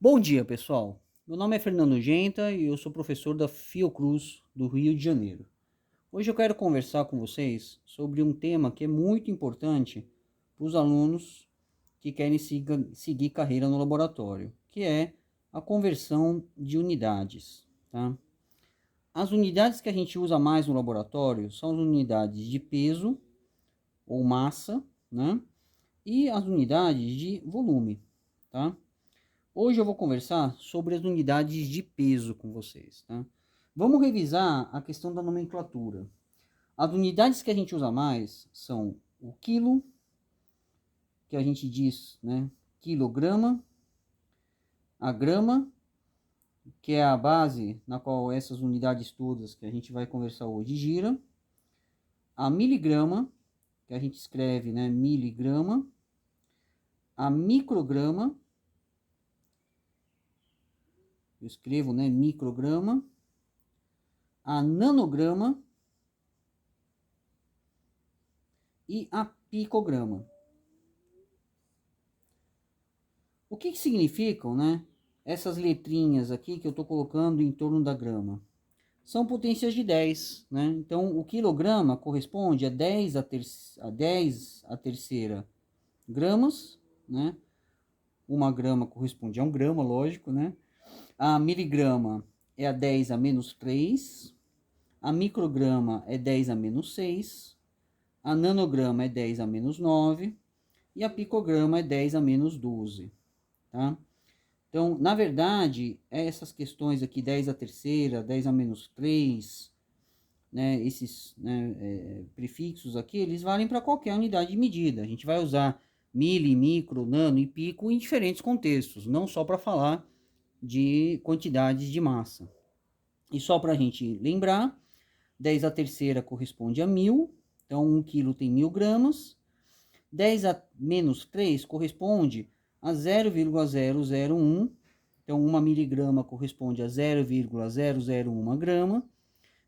Bom dia, pessoal. Meu nome é Fernando Genta e eu sou professor da Fiocruz do Rio de Janeiro. Hoje eu quero conversar com vocês sobre um tema que é muito importante para os alunos que querem seguir carreira no laboratório, que é a conversão de unidades, tá? As unidades que a gente usa mais no laboratório são as unidades de peso ou massa, né? E as unidades de volume, tá? Hoje eu vou conversar sobre as unidades de peso com vocês, tá? Vamos revisar a questão da nomenclatura. As unidades que a gente usa mais são o quilo, que a gente diz, né, quilograma, a grama, que é a base na qual essas unidades todas que a gente vai conversar hoje gira, a miligrama, que a gente escreve, né, miligrama, a micrograma, eu escrevo, né, micrograma, a nanograma e a picograma. O que significam, né, essas letrinhas aqui que eu estou colocando em torno da grama? São potências de 10, né? Então, o quilograma corresponde a 10 a terceira gramas, né? Uma grama corresponde a um grama, lógico, né? A miligrama é a 10 a menos 3, a micrograma é 10 a menos 6, a nanograma é 10 a menos 9 e a picograma é 10 a menos 12, tá? Então, na verdade, essas questões aqui, 10 a terceira, 10 a menos 3, né, esses, né, prefixos aqui, eles valem para qualquer unidade de medida. A gente vai usar mili, micro, nano e pico em diferentes contextos, não só para falar de quantidades de massa. E só para a gente lembrar, 10 a terceira corresponde a 1000, então 1 quilo tem 1000 gramas. 10 a menos 3 corresponde a 0,001, então 1 miligrama corresponde a 0,001 grama.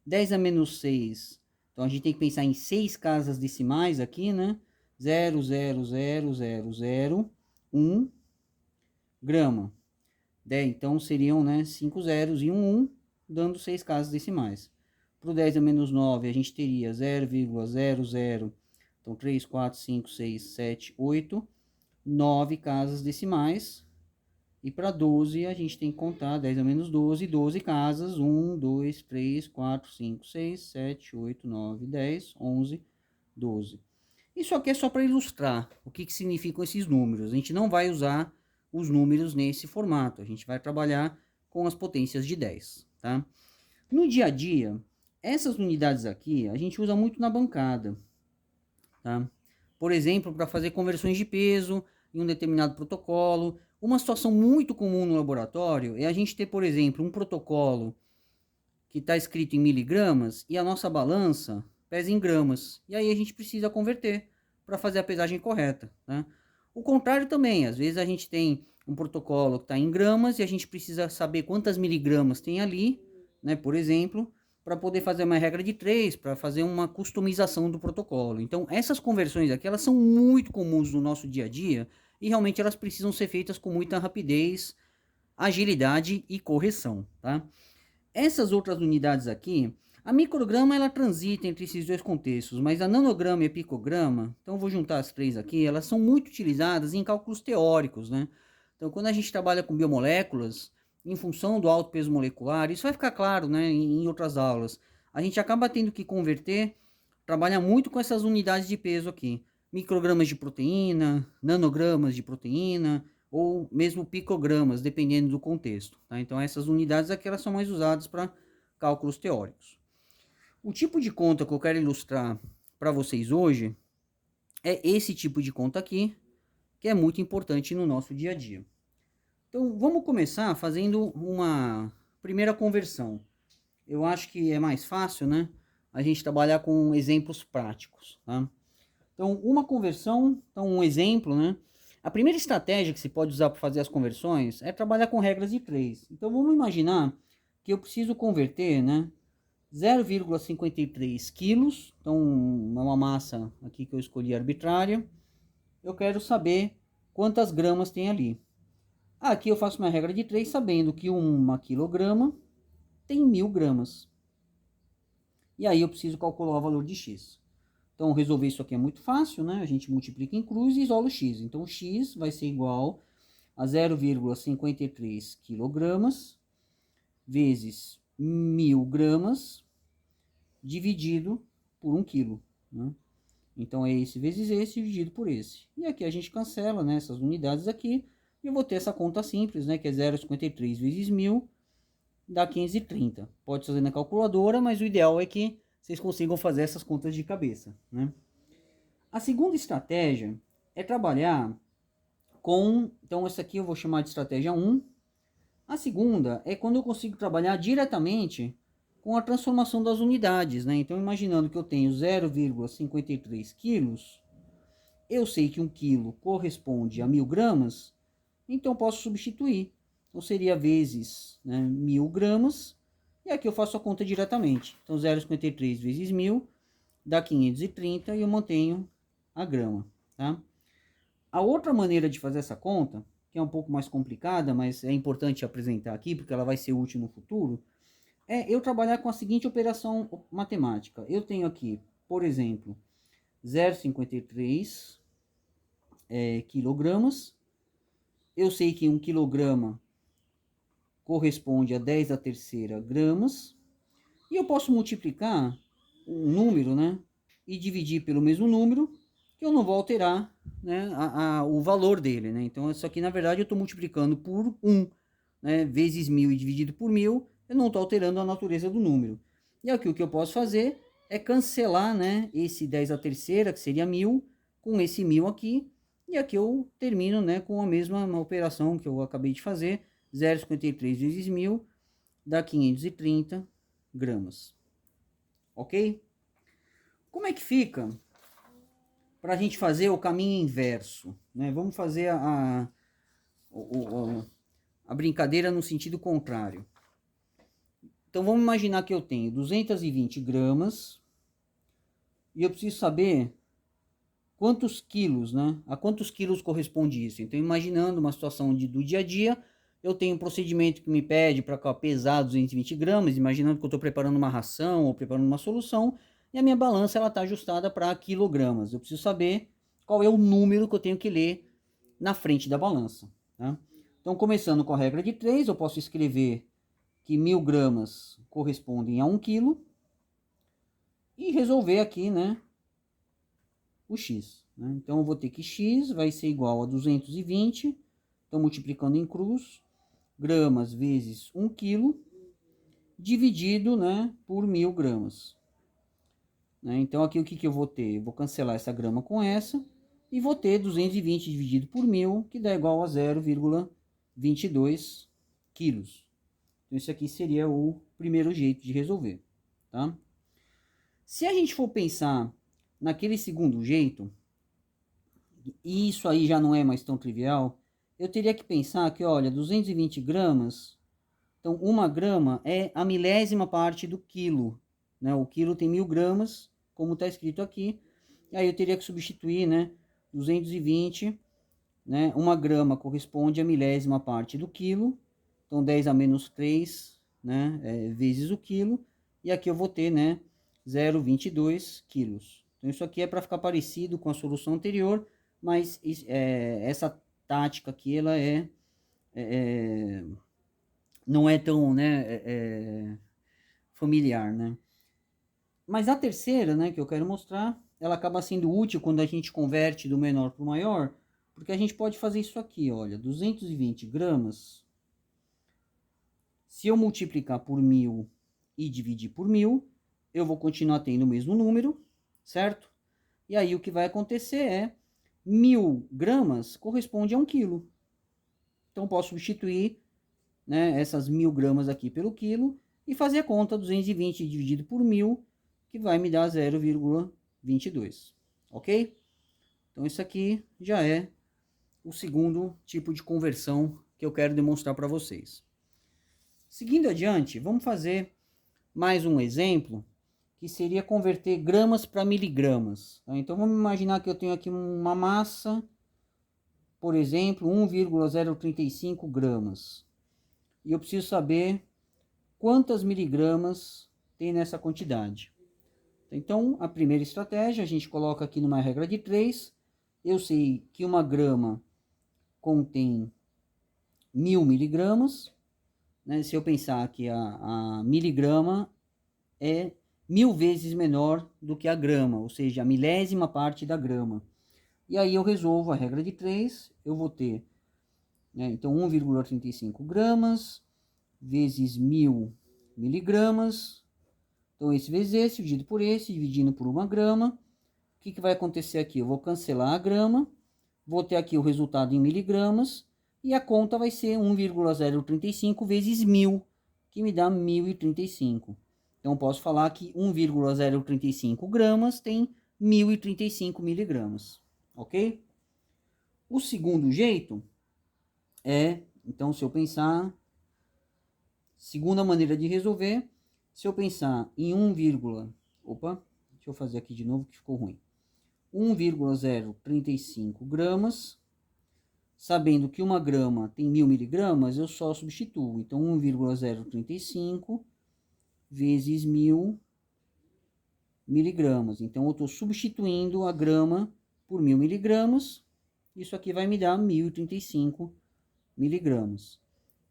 10 a menos 6, então a gente tem que pensar em 6 casas decimais aqui, né? 0,00001 grama. Então seriam, né, 5 zeros e um 1, dando 6 casas decimais. Para o 10 a menos 9, a gente teria 0,00, então 3, 4, 5, 6, 7, 8, 9 casas decimais. E para 12, a gente tem que contar 10 a menos 12, 12 casas, 1, 2, 3, 4, 5, 6, 7, 8, 9, 10, 11, 12. Isso aqui é só para ilustrar o que significam esses números. A gente não vai usar os números nesse formato, a gente vai trabalhar com as potências de 10, tá? No dia a dia, essas unidades aqui a gente usa muito na bancada, tá? Por exemplo, para fazer conversões de peso em um determinado protocolo. Uma situação muito comum no laboratório é a gente ter, por exemplo, um protocolo que está escrito em miligramas e a nossa balança pesa em gramas. E aí a gente precisa converter para fazer a pesagem correta, né? O contrário também, às vezes a gente tem um protocolo que está em gramas e a gente precisa saber quantas miligramas tem ali, né, por exemplo, para poder fazer uma regra de 3, para fazer uma customização do protocolo. Então, essas conversões aqui, elas são muito comuns no nosso dia a dia e realmente elas precisam ser feitas com muita rapidez, agilidade e correção, tá? Essas outras unidades aqui, a micrograma ela transita entre esses dois contextos, mas a nanograma e a picograma, então eu vou juntar as três aqui, elas são muito utilizadas em cálculos teóricos, né? Então quando a gente trabalha com biomoléculas, em função do alto peso molecular, isso vai ficar claro, né, em outras aulas, a gente acaba tendo que converter, trabalhar muito com essas unidades de peso aqui, microgramas de proteína, nanogramas de proteína, ou mesmo picogramas, dependendo do contexto, tá? Então essas unidades aqui elas são mais usadas para cálculos teóricos. O tipo de conta que eu quero ilustrar para vocês hoje é esse tipo de conta aqui, que é muito importante no nosso dia a dia. Então vamos começar fazendo uma primeira conversão. Eu acho que é mais fácil, né, a gente trabalhar com exemplos práticos, tá? Então, uma conversão, então um exemplo, né? A primeira estratégia que se pode usar para fazer as conversões é trabalhar com regras de 3. Então, vamos imaginar que eu preciso converter, né, 0,53 quilos, então é uma massa aqui que eu escolhi arbitrária. Eu quero saber quantas gramas tem ali. Aqui eu faço uma regra de 3, sabendo que 1 quilograma tem 1000 gramas. E aí eu preciso calcular o valor de x. Então, resolver isso aqui é muito fácil, né? A gente multiplica em cruz e isola o x. Então, x vai ser igual a 0,53 quilogramas vezes 1000 gramas dividido por 1 quilo, né? Então, é esse vezes esse dividido por esse. E aqui a gente cancela, né, essas unidades aqui. E eu vou ter essa conta simples, né, que é 0,53 vezes 1000, dá 530. Pode fazer na calculadora, mas o ideal é que vocês consigam fazer essas contas de cabeça, né? A segunda estratégia é trabalhar com... Então, essa aqui eu vou chamar de estratégia 1. A segunda é quando eu consigo trabalhar diretamente com a transformação das unidades, né? Então, imaginando que eu tenho 0,53 quilos, eu sei que 1 quilo corresponde a 1000 gramas, então posso substituir. Então, seria vezes, né, 1000 gramas, e aqui eu faço a conta diretamente. Então, 0,53 vezes 1000 dá 530 e eu mantenho a grama, tá? A outra maneira de fazer essa conta, que é um pouco mais complicada, mas é importante apresentar aqui, porque ela vai ser útil no futuro, é eu trabalhar com a seguinte operação matemática. Eu tenho aqui, por exemplo, 0,53 quilogramas. Eu sei que 1 quilograma corresponde a 10 a terceira gramas. E eu posso multiplicar um número, né, e dividir pelo mesmo número, que eu não vou alterar, né, o valor dele, né? Então, isso aqui, na verdade, eu estou multiplicando por 1, né, vezes 1000 e dividido por 1000, eu não estou alterando a natureza do número. E aqui o que eu posso fazer é cancelar, né, esse 10 a terceira, que seria 1000, com esse 1000 aqui, e aqui eu termino, né, com a mesma operação que eu acabei de fazer, 0,53 vezes 1000, dá 530 gramas. Ok? Como é que fica para a gente fazer o caminho inverso, né? Vamos fazer a brincadeira no sentido contrário. Então, vamos imaginar que eu tenho 220 gramas e eu preciso saber quantos quilos, né? A quantos quilos corresponde isso. Então, imaginando uma situação do dia a dia, eu tenho um procedimento que me pede para pesar 220 gramas, imaginando que eu estou preparando uma ração ou preparando uma solução, e a minha balança está ajustada para quilogramas. Eu preciso saber qual é o número que eu tenho que ler na frente da balança, tá? Então, começando com a regra de 3, eu posso escrever que 1000 gramas correspondem a 1 quilo e resolver aqui, né, o x, né? Então, eu vou ter que x vai ser igual a 220, então multiplicando em cruz, gramas vezes 1 quilo, dividido, né, por 1000 gramas. Né? Então, aqui o que eu vou ter? Eu vou cancelar essa grama com essa, e vou ter 220 dividido por 1000, que dá igual a 0,22 quilos. Então, isso aqui seria o primeiro jeito de resolver, tá? Se a gente for pensar naquele segundo jeito, e isso aí já não é mais tão trivial, eu teria que pensar que, olha, 220 gramas, então 1 grama é a milésima parte do quilo, né? O quilo tem 1000 gramas, como está escrito aqui, e aí eu teria que substituir, né, 220, né, 1 grama corresponde a milésima parte do quilo, então 10 a menos 3, né, vezes o quilo, e aqui eu vou ter, né, 0,22 quilos. Então isso aqui é para ficar parecido com a solução anterior, mas essa tática aqui, ela não é tão, né, familiar, né. Mas a terceira, né, que eu quero mostrar, ela acaba sendo útil quando a gente converte do menor para o maior, porque a gente pode fazer isso aqui, olha, 220 gramas, se eu multiplicar por 1000 e dividir por 1000, eu vou continuar tendo o mesmo número, certo? E aí o que vai acontecer é 1000 gramas corresponde a 1 quilo. Então posso substituir, né, essas 1000 gramas aqui pelo quilo e fazer a conta 220 dividido por 1000, que vai me dar 0,22, ok? Então isso aqui já é o segundo tipo de conversão que eu quero demonstrar para vocês. Seguindo adiante, vamos fazer mais um exemplo, que seria converter gramas para miligramas. Tá? Então vamos imaginar que eu tenho aqui uma massa por exemplo, 1,035 gramas. E eu preciso saber quantas miligramas tem nessa quantidade. Então, a primeira estratégia, a gente coloca aqui numa regra de 3. Eu sei que 1 grama contém 1000 miligramas. Né? Se eu pensar que a miligrama é 1000 vezes menor do que a grama, ou seja, a milésima parte da grama. E aí eu resolvo a regra de 3, eu vou ter, né, então 1,35 gramas vezes 1000 miligramas. Então esse vezes esse, dividido por esse, dividindo por 1 grama. O que vai acontecer aqui? Eu vou cancelar a grama, vou ter aqui o resultado em miligramas, e a conta vai ser 1,035 vezes 1000, que me dá 1035. Então, posso falar que 1,035 gramas tem 1035 miligramas, ok? O segundo jeito é, então, se eu pensar, segunda maneira de resolver, se eu pensar em 1, opa, deixa eu fazer aqui de novo que ficou ruim. 1,035 gramas, sabendo que 1 grama tem 1000 miligramas, eu só substituo. Então, 1,035 vezes 1000 miligramas. Então, eu estou substituindo a grama por 1000 miligramas. Isso aqui vai me dar 1035 miligramas.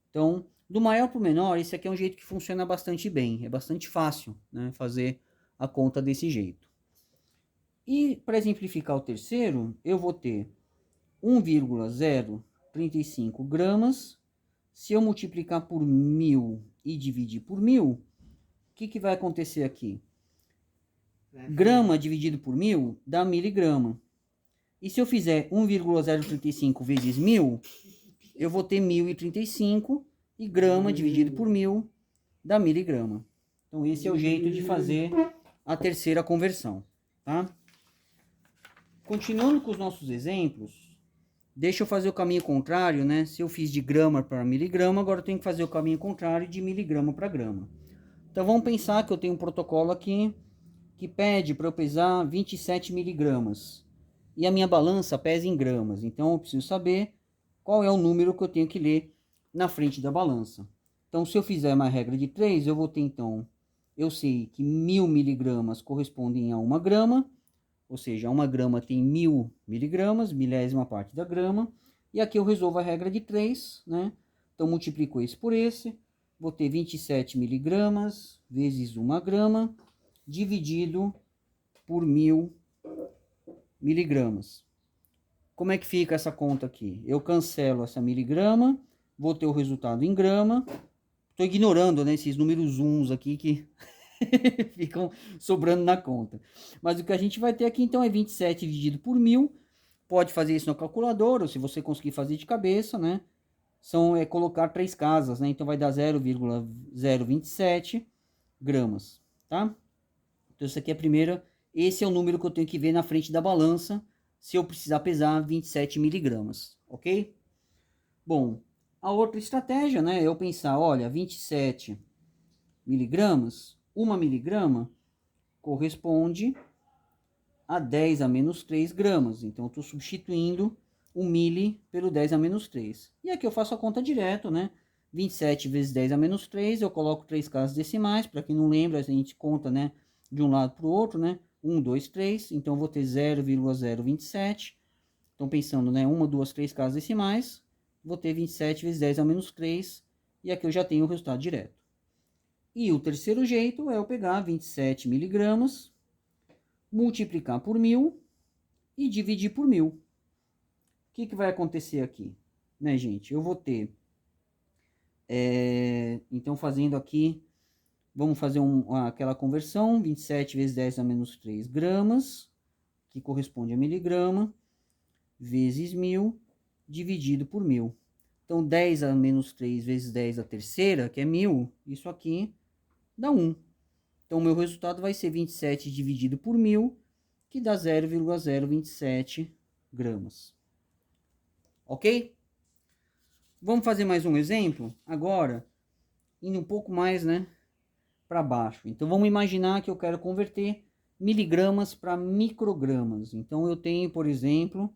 Então, do maior para o menor, esse aqui é um jeito que funciona bastante bem. É bastante fácil, né, fazer a conta desse jeito. E para exemplificar o terceiro, eu vou ter 1,035 gramas. Se eu multiplicar por 1000 e dividir por 1000, o que vai acontecer aqui? Grama dividido por 1000 dá miligrama. E se eu fizer 1,035 vezes 1000, eu vou ter 1035, e grama dividido por 1000 dá miligrama. Então esse é o jeito de fazer a terceira conversão, tá? Continuando com os nossos exemplos, deixa eu fazer o caminho contrário, né? Se eu fiz de grama para miligrama, agora eu tenho que fazer o caminho contrário de miligrama para grama. Então vamos pensar que eu tenho um protocolo aqui que pede para eu pesar 27 miligramas. E a minha balança pesa em gramas. Então eu preciso saber qual é o número que eu tenho que ler na frente da balança. Então se eu fizer uma regra de 3, eu vou ter então, eu sei que 1000 miligramas correspondem a 1 grama. Ou seja, 1 grama tem 1000 miligramas, milésima parte da grama. E aqui eu resolvo a regra de 3, né? Então, multiplico esse por esse. Vou ter 27 miligramas vezes 1 grama, dividido por 1000 miligramas. Como é que fica essa conta aqui? Eu cancelo essa miligrama, vou ter o resultado em grama. Estou ignorando, né, esses números uns aqui que... ficam sobrando na conta. Mas o que a gente vai ter aqui, então, é 27 dividido por 1000. Pode fazer isso na calculadora, ou se você conseguir fazer de cabeça, né? É colocar 3 casas, né? Então, vai dar 0,027 gramas, tá? Então, isso aqui é a primeira. Esse é o número que eu tenho que ver na frente da balança, se eu precisar pesar 27 miligramas, ok? Bom, a outra estratégia, né? É eu pensar, olha, 27 miligramas... 1 miligrama corresponde a 10 a menos 3 gramas. Então, eu estou substituindo o mili pelo 10 a menos 3. E aqui eu faço a conta direto, né? 27 vezes 10 a menos 3, eu coloco 3 casas decimais. Para quem não lembra, a gente conta, né, de um lado para o outro, né? 1, 2, 3. Então, eu vou ter 0,027. Então, pensando, né? 1, 2, 3 casas decimais. Vou ter 27 vezes 10 a menos 3. E aqui eu já tenho o resultado direto. E o terceiro jeito é eu pegar 27 miligramas, multiplicar por 1000 e dividir por 1000. O que vai acontecer aqui? Né, gente? Eu vou ter... então, fazendo aqui, vamos fazer aquela conversão. 27 vezes 10 a menos 3 gramas, que corresponde a miligrama, vezes 1000, dividido por 1000. Então, 10 a menos 3 vezes 10 a terceira, que é 1000, isso aqui... dá 1. Então, o meu resultado vai ser 27 dividido por 1000, que dá 0,027 gramas. Ok? Vamos fazer mais um exemplo? Agora, indo um pouco mais, né, para baixo. Então, vamos imaginar que eu quero converter miligramas para microgramas. Então, eu tenho, por exemplo,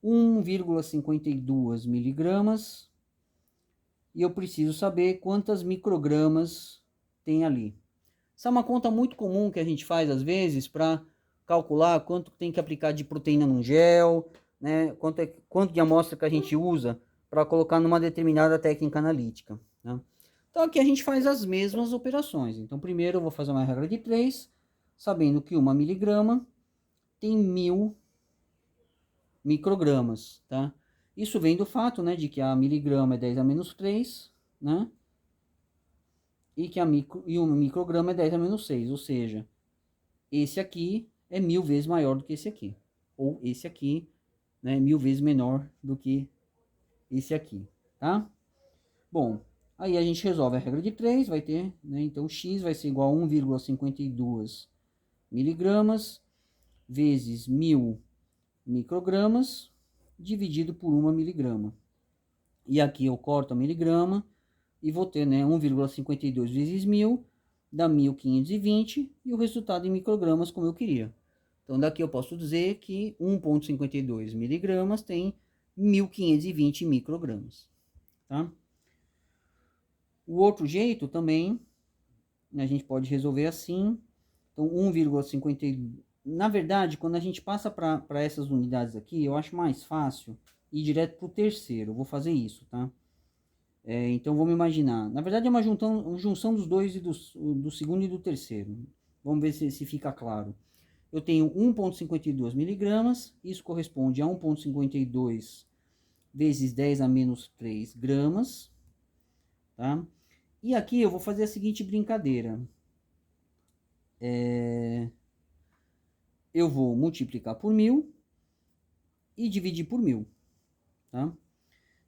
1,52 miligramas. E eu preciso saber quantas microgramas tem ali. Essa é uma conta muito comum que a gente faz às vezes para calcular quanto tem que aplicar de proteína num gel, né? Quanto de amostra que a gente usa para colocar numa determinada técnica analítica, né? Então aqui a gente faz as mesmas operações. Então primeiro eu vou fazer uma regra de 3, sabendo que 1 miligrama tem 1000 microgramas, tá? Isso vem do fato, né, de que a miligrama é 10 a menos 3, né? E que um micrograma é 10 a menos 6, ou seja, esse aqui é 1000 vezes maior do que esse aqui. Ou esse aqui, né, 1000 vezes menor do que esse aqui, tá? Bom, aí a gente resolve a regra de 3, vai ter, né, então x vai ser igual a 1,52 miligramas vezes 1000 microgramas dividido por 1 miligrama. E aqui eu corto a miligrama e vou ter, né, 1,52 vezes 1000 dá 1520 e o resultado em microgramas como eu queria. Então daqui eu posso dizer que 1,52 miligramas tem 1520 microgramas, tá? O outro jeito também, né, a gente pode resolver assim. Então 1,52, na verdade, quando a gente passa para essas unidades aqui, eu acho mais fácil ir direto para o terceiro. Eu vou fazer isso, tá? Então vamos imaginar. Na verdade é uma junção dos dois e do segundo e do terceiro. Vamos ver se fica claro. Eu tenho 1,52 miligramas, isso corresponde a 1,52 vezes 10 a menos 3 gramas, tá? E aqui eu vou fazer a seguinte brincadeira. Eu vou multiplicar por 1000 e dividir por 1000, tá?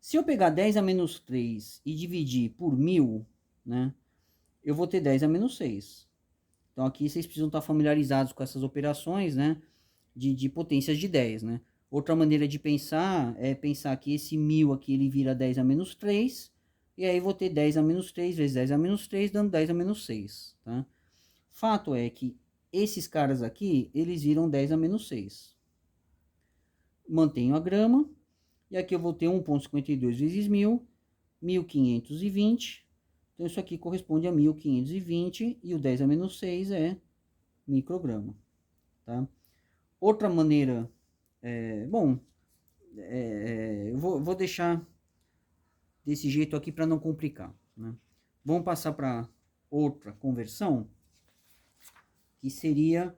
Se eu pegar 10 a menos 3 e dividir por 1000, né, eu vou ter 10 a menos 6. Então aqui vocês precisam estar familiarizados com essas operações, né, de potências de 10, né? Outra maneira de pensar é pensar que esse 1000 aqui ele vira 10 a menos 3, e aí vou ter 10 a menos 3 vezes 10 a menos 3, dando 10 a menos 6, tá? Fato é que esses caras aqui, eles viram 10 a menos 6. Mantenho a grama, e aqui eu vou ter 1,52 vezes 1000, 1520. Então isso aqui corresponde a 1520 e o 10 a menos 6 é micrograma, tá? Outra maneira, eu vou deixar desse jeito aqui para não complicar, né? Vamos passar para outra conversão, que seria,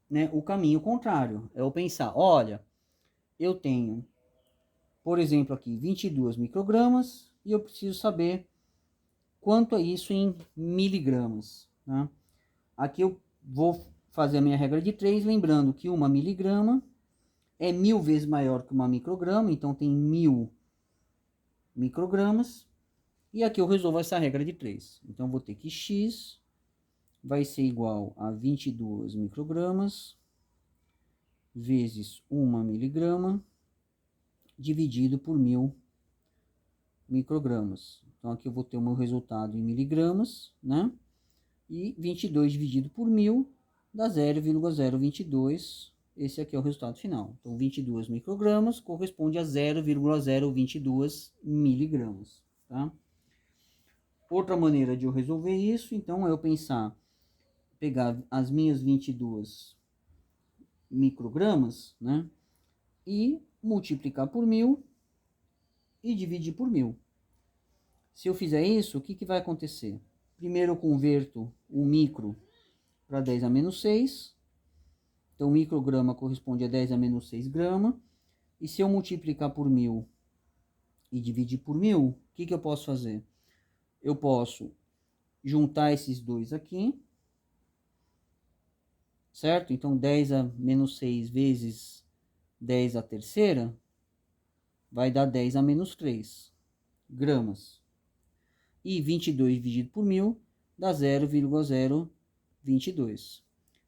né, o caminho contrário. É eu pensar, olha, eu tenho, por exemplo, aqui 22 microgramas e eu preciso saber quanto é isso em miligramas, né? Aqui eu vou fazer a minha regra de 3, lembrando que 1 miligrama é 1000 vezes maior que 1 micrograma, então tem 1000 microgramas. E aqui eu resolvo essa regra de 3. Então eu vou ter que x vai ser igual a 22 microgramas vezes 1 miligrama dividido por 1000 microgramas. Então aqui eu vou ter o meu resultado em miligramas, né? E 22 dividido por 1000 dá 0,022. Esse aqui é o resultado final. Então 22 microgramas corresponde a 0,022 miligramas, tá? Outra maneira de eu resolver isso, então, é eu pegar as minhas 22 microgramas, né? E multiplicar por 1000 e dividir por 1000. Se eu fizer isso, o que vai acontecer? Primeiro eu converto o micro para 10 a menos 6. Então, micrograma corresponde a 10 a menos 6 grama. E se eu multiplicar por 1000 e dividir por 1000, o que eu posso fazer? Eu posso juntar esses dois aqui, certo? Então, 10 a menos 6 vezes 10 a terceira vai dar 10 a menos 3 gramas. E 22 dividido por 1000 dá 0,022.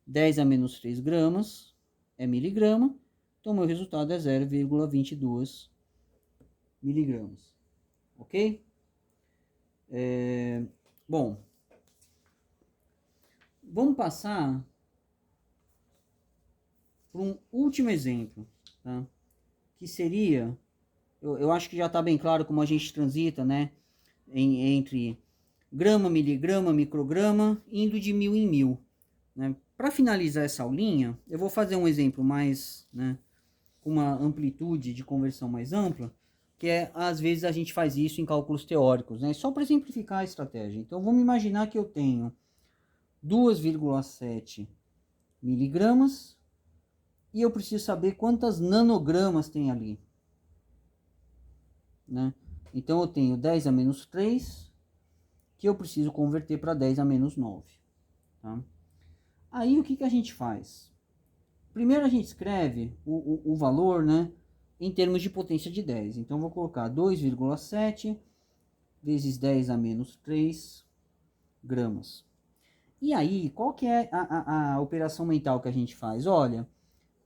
10 a menos 3 gramas é miligrama, então meu resultado é 0,22 miligramas. Ok? Bom, vamos passar para um último exemplo, tá? que seria, eu acho que já está bem claro como a gente transita, né, entre grama, miligrama, micrograma, indo de 1000 em 1000. Né? Para finalizar essa aulinha, eu vou fazer um exemplo mais, né, com uma amplitude de conversão mais ampla, que é, às vezes, a gente faz isso em cálculos teóricos, né? Só para simplificar a estratégia. Então, vamos imaginar que eu tenho 2,7 miligramas e eu preciso saber quantas nanogramas tem ali. Né? Então, eu tenho 10 a menos 3, que eu preciso converter para 10 a menos 9. Tá? Aí, o que a gente faz? Primeiro, a gente escreve o valor, né, em termos de potência de 10. Então, vou colocar 2,7 vezes 10 a menos 3 gramas. E aí, qual que é a operação mental que a gente faz? Olha,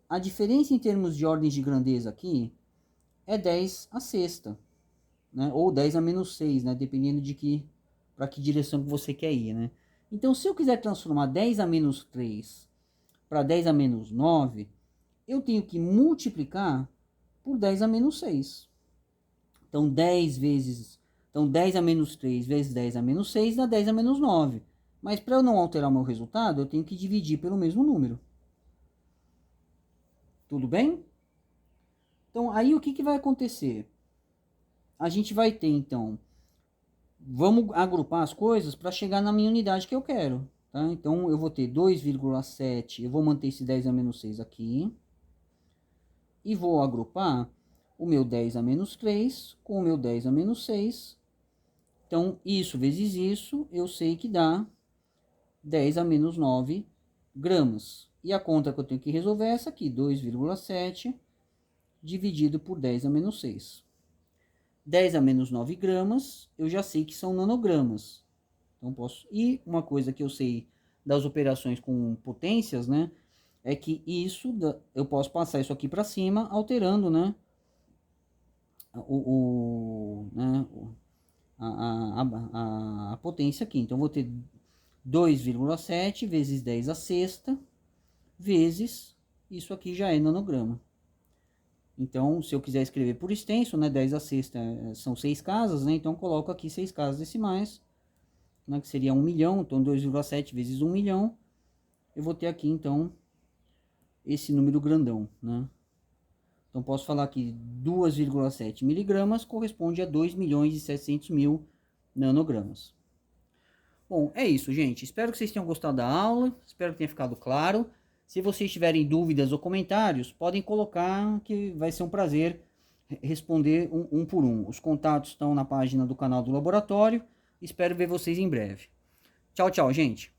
a diferença em termos de ordens de grandeza aqui é 10 a sexta, né? Ou 10 a menos 6, né? Dependendo de para que direção que você quer ir, né? Então, se eu quiser transformar 10 a menos 3 para 10 a menos 9, eu tenho que multiplicar por 10 a menos 6. Então, 10 a menos 3 vezes 10 a menos 6 dá 10 a menos 9. Mas para eu não alterar o meu resultado, eu tenho que dividir pelo mesmo número. Tudo bem? Então, aí o que vai acontecer? A gente vai ter, então, vamos agrupar as coisas para chegar na minha unidade que eu quero. Tá? Então, eu vou ter 2,7, eu vou manter esse 10 a menos 6 aqui. E vou agrupar o meu 10 a menos 3 com o meu 10 a menos 6. Então, isso vezes isso, eu sei que dá 10 a menos 9 gramas. E a conta que eu tenho que resolver é essa aqui, 2,7 dividido por 10 a menos 6. 10 a menos 9 gramas, eu já sei que são nanogramas. Então, posso... E uma coisa que eu sei das operações com potências, né? É que isso, eu posso passar isso aqui para cima, alterando, né? A potência aqui. Então, vou ter 2,7 vezes 10 a sexta, vezes, isso aqui já é nanograma. Então, se eu quiser escrever por extenso, né, 10 a sexta são 6 casas, né, então eu coloco aqui 6 casas decimais, né, que seria 1 milhão, então 2,7 vezes 1 milhão, eu vou ter aqui, então, esse número grandão, né. Então, posso falar que 2,7 miligramas corresponde a 2.700.000 nanogramas. Bom, é isso, gente. Espero que vocês tenham gostado da aula. Espero que tenha ficado claro. Se vocês tiverem dúvidas ou comentários, podem colocar, que vai ser um prazer responder um por um. Os contatos estão na página do canal do laboratório. Espero ver vocês em breve. Tchau, tchau, gente.